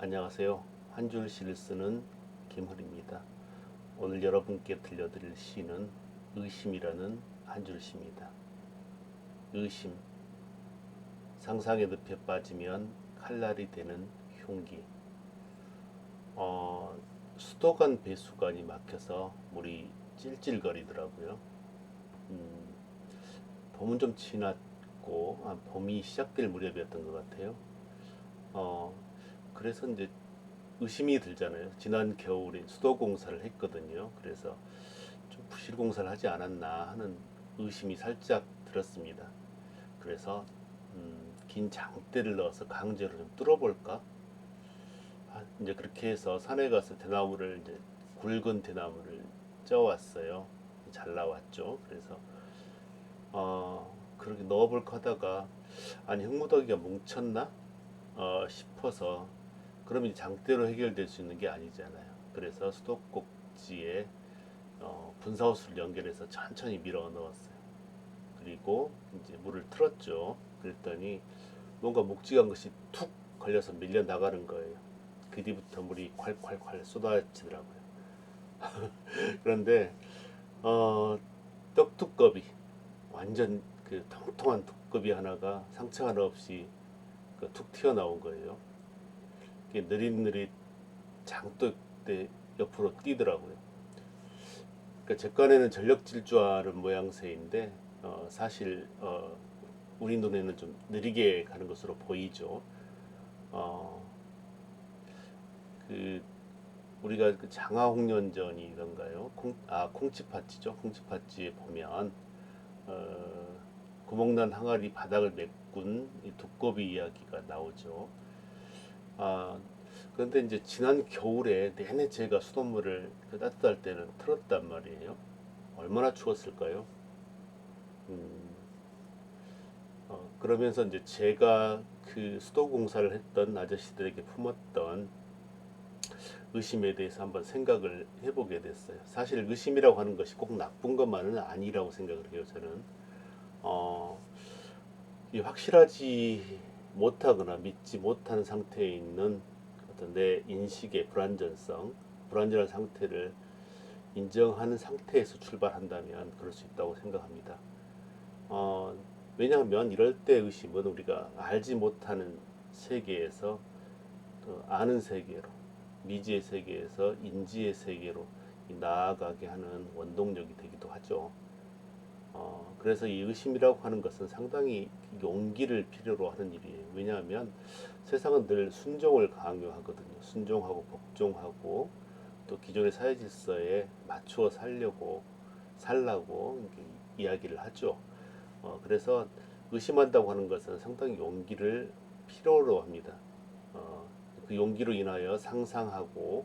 안녕하세요. 한 줄 시를 쓰는 김헌입니다. 오늘 여러분께 들려드릴 시는 의심이라는 한 줄 시입니다. 의심, 상상의 늪에 빠지면 칼날이 되는 흉기. 어, 수도관 배수관이 막혀서 물이 찔찔거리더라고요. 음, 봄은 좀 지났고 봄이 시작될 무렵이었던 것 같아요. 어, 그래서 이제 의심이 들잖아요. 지난 겨울에 수도 공사를 했거든요. 그래서 좀 부실 공사를 하지 않았나 하는 의심이 살짝 들었습니다. 그래서 긴 장대를 넣어서 강제로 좀 뚫어볼까? 이제 그렇게 해서 산에 가서 대나무를 이제 굵은 대나무를 쪄왔어요. 잘 나왔죠. 그래서 그렇게 넣어볼까 하다가 아니 흙무더기가 뭉쳤나 싶어서 그러면 장대로 해결될 수 있는 게 아니잖아요. 그래서 수도꼭지에 분사호스를 연결해서 천천히 밀어 넣었어요. 그리고 이제 물을 틀었죠. 그랬더니 뭔가 묵직한 것이 툭 걸려서 밀려 나가는 거예요. 그 뒤부터 물이 콸콸콸 쏟아지더라고요. 그런데 떡두꺼비 완전 그 통통한 두꺼비 하나가 상처 하나 없이 툭 튀어나온 거예요. 이게 느릿느릿 장독대 옆으로 뛰더라고요. 그러니까 제 깐에는 전력 질주하는 모양새인데 사실 우리 눈에는 좀 느리게 가는 것으로 보이죠. 어, 그 우리가 그 장화홍련전이던가요? 콩치팥이죠. 콩치팥지에 보면 어, 구멍난 항아리 바닥을 메꾼 이 두꺼비 이야기가 나오죠. 아, 그런데 이제 지난 겨울에 내내 제가 수돗물을 그 따뜻할 때는 틀었단 말이에요. 얼마나 추웠을까요? 음, 그러면서 이제 제가 그 수도 공사를 했던 아저씨들에게 품었던 의심에 대해서 한번 생각을 해보게 됐어요. 사실 의심이라고 하는 것이 꼭 나쁜 것만은 아니라고 생각을 해요. 저는 어, 이 확실하지 못하거나 믿지 못하는 상태에 있는 어떤 내 인식의 불완전한 상태를 인정하는 상태에서 출발한다면 그럴 수 있다고 생각합니다. 어, 왜냐하면 이럴 때 의심은 우리가 알지 못하는 세계에서 아는 세계로, 미지의 세계에서 인지의 세계로 나아가게 하는 원동력이 되기도 하죠. 그래서 이 의심이라고 하는 것은 상당히 용기를 필요로 하는 일이에요. 왜냐하면 세상은 늘 순종을 강요하거든요. 순종하고 복종하고 또 기존의 사회 질서에 맞추어 살라고 이야기를 하죠. 그래서 의심한다고 하는 것은 상당히 용기를 필요로 합니다. 어, 그 용기로 인하여 상상하고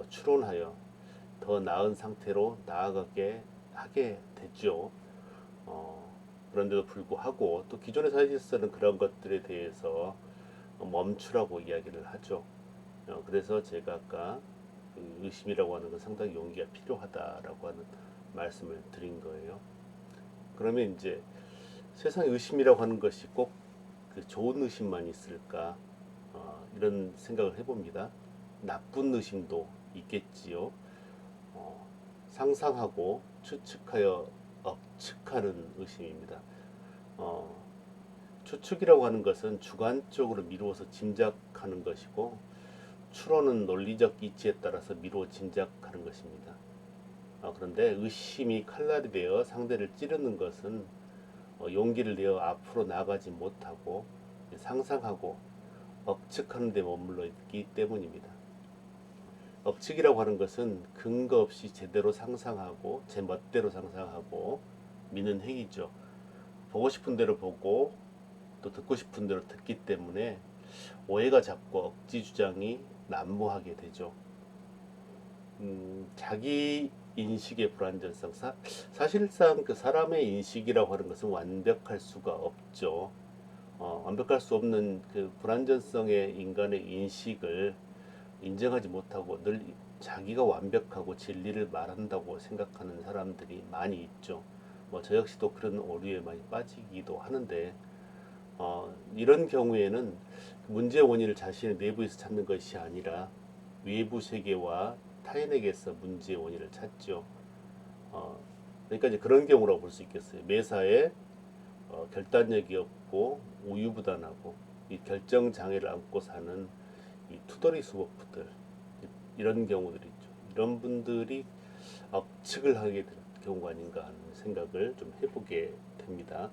추론하여 더 나은 상태로 나아가게 하게 됐죠. 어, 그런데도 불구하고 또 기존의 사회 질서는 그런 것들에 대해서 멈추라고 이야기를 하죠. 그래서 제가 아까 그 의심이라고 하는 건 상당히 용기가 필요하다라고 하는 말씀을 드린 거예요. 그러면 이제 세상에 의심이라고 하는 것이 꼭 그 좋은 의심만 있을까? 이런 생각을 해봅니다. 나쁜 의심도 있겠지요. 어, 상상하고 추측하여 억측하는 의심입니다. 어, 추측이라고 하는 것은 주관적으로 미루어서 짐작하는 것이고 추론은 논리적 이치에 따라서 미루어 짐작하는 것입니다. 그런데 의심이 칼날이 되어 상대를 찌르는 것은 용기를 내어 앞으로 나가지 못하고 상상하고 억측하는 데 머물러 있기 때문입니다. 억측이라고 하는 것은 근거 없이 제대로 상상하고 제 멋대로 상상하고 믿는 행위죠. 보고 싶은 대로 보고 또 듣고 싶은 대로 듣기 때문에 오해가 잡고 억지 주장이 난무하게 되죠. 자기 인식의 불완전성 사실상 그 사람의 인식이라고 하는 것은 완벽할 수가 없죠. 완벽할 수 없는 그 불완전성의 인간의 인식을 인정하지 못하고 늘 자기가 완벽하고 진리를 말한다고 생각하는 사람들이 많이 있죠. 뭐 저 역시도 그런 오류에 많이 빠지기도 하는데 이런 경우에는 문제의 원인을 자신의 내부에서 찾는 것이 아니라 외부 세계와 타인에게서 문제의 원인을 찾죠. 그러니까 이제 그런 경우라고 볼 수 있겠어요. 매사에 결단력이 없고 우유부단하고 이 결정 장애를 안고 사는 이 투덜이 수법부들, 이런 경우들이 있죠. 이런 분들이 억측을 하게 될 경우가 아닌가 하는 생각을 좀 해보게 됩니다.